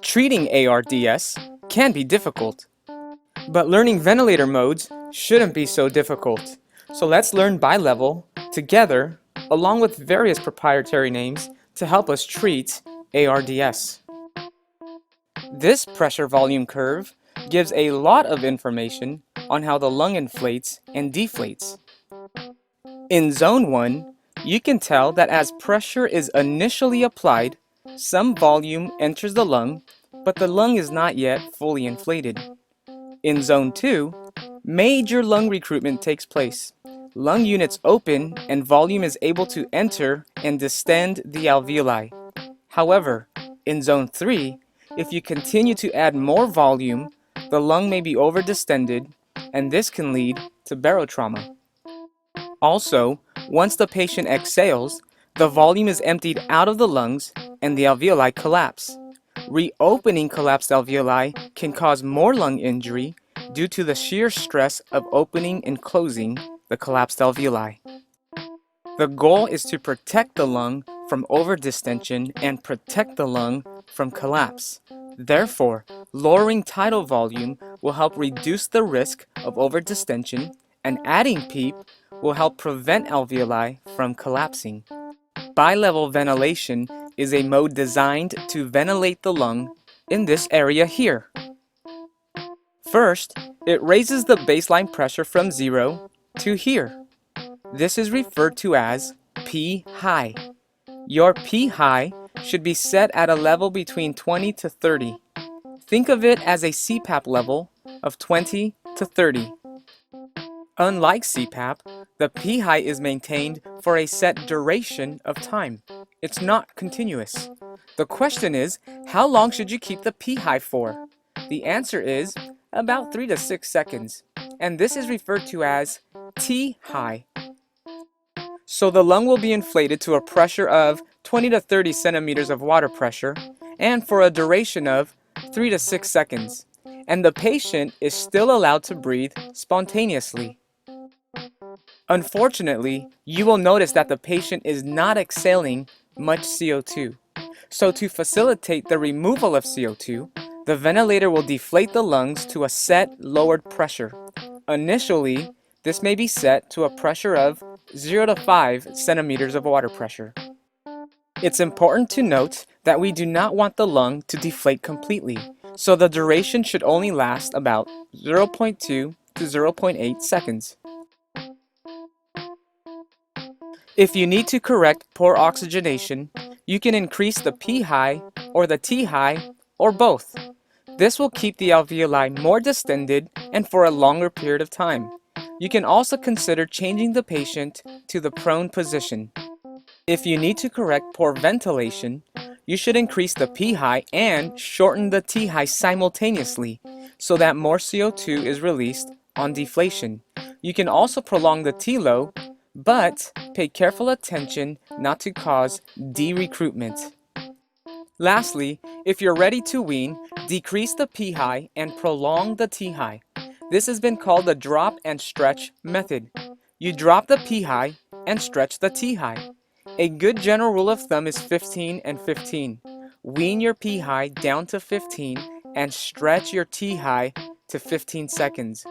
Treating ARDS can be difficult, but learning ventilator modes shouldn't be so difficult. So let's learn bilevel together, along with various proprietary names to help us treat ARDS. This pressure volume curve gives a lot of information on how the lung inflates and deflates. In zone 1, you can tell that as pressure is initially applied, some volume enters the lung, but the lung is not yet fully inflated. In zone 2, major lung recruitment takes place. Lung units open and volume is able to enter and distend the alveoli. However, in zone 3, if you continue to add more volume, the lung may be overdistended, and this can lead to barotrauma. Also, once the patient exhales, the volume is emptied out of the lungs and the alveoli collapse. Reopening collapsed alveoli can cause more lung injury due to the shear stress of opening and closing the collapsed alveoli. The goal is to protect the lung from overdistension and protect the lung from collapse. Therefore, lowering tidal volume will help reduce the risk of overdistension, and adding PEEP will help prevent alveoli from collapsing. Bilevel ventilation is a mode designed to ventilate the lung in this area here. First, it raises the baseline pressure from 0 to here. This is referred to as P high. Your P high should be set at a level between 20 to 30. Think of it as a CPAP level of 20 to 30. Unlike CPAP, the P high is maintained for a set duration of time. It's not continuous. The question is, how long should you keep the P high for? The answer is about 3 to 6 seconds, and this is referred to as T high. So the lung will be inflated to a pressure of 20 to 30 centimeters of water pressure, and for a duration of 3 to 6 seconds, and the patient is still allowed to breathe spontaneously. Unfortunately, you will notice that the patient is not exhaling much CO2. So to facilitate the removal of CO2, the ventilator will deflate the lungs to a set lowered pressure. Initially, this may be set to a pressure of 0 to 5 centimeters of water pressure. It's important to note that we do not want the lung to deflate completely, so the duration should only last about 0.2 to 0.8 seconds. If you need to correct poor oxygenation, you can increase the P high or the T high or both. This will keep the alveoli more distended and for a longer period of time. You can also consider changing the patient to the prone position. If you need to correct poor ventilation, you should increase the P high and shorten the T high simultaneously so that more CO2 is released on deflation. You can also prolong the T low, but pay careful attention not to cause de-recruitment. Lastly, if you're ready to wean, decrease the P high and prolong the T high. This has been called the drop and stretch method. You drop the P high and stretch the T high. A good general rule of thumb is 15 and 15. Wean your P high down to 15 and stretch your T high to 15 seconds.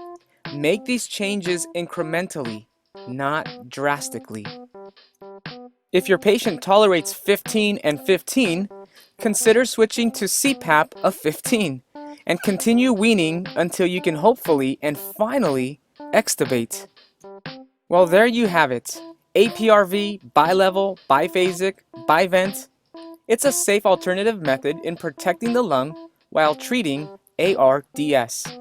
Make these changes incrementally, not drastically. If your patient tolerates 15 and 15, consider switching to CPAP of 15 and continue weaning until you can hopefully and finally extubate. Well, there you have it. APRV, bilevel, biphasic, bivent. It's a safe alternative method in protecting the lung while treating ARDS.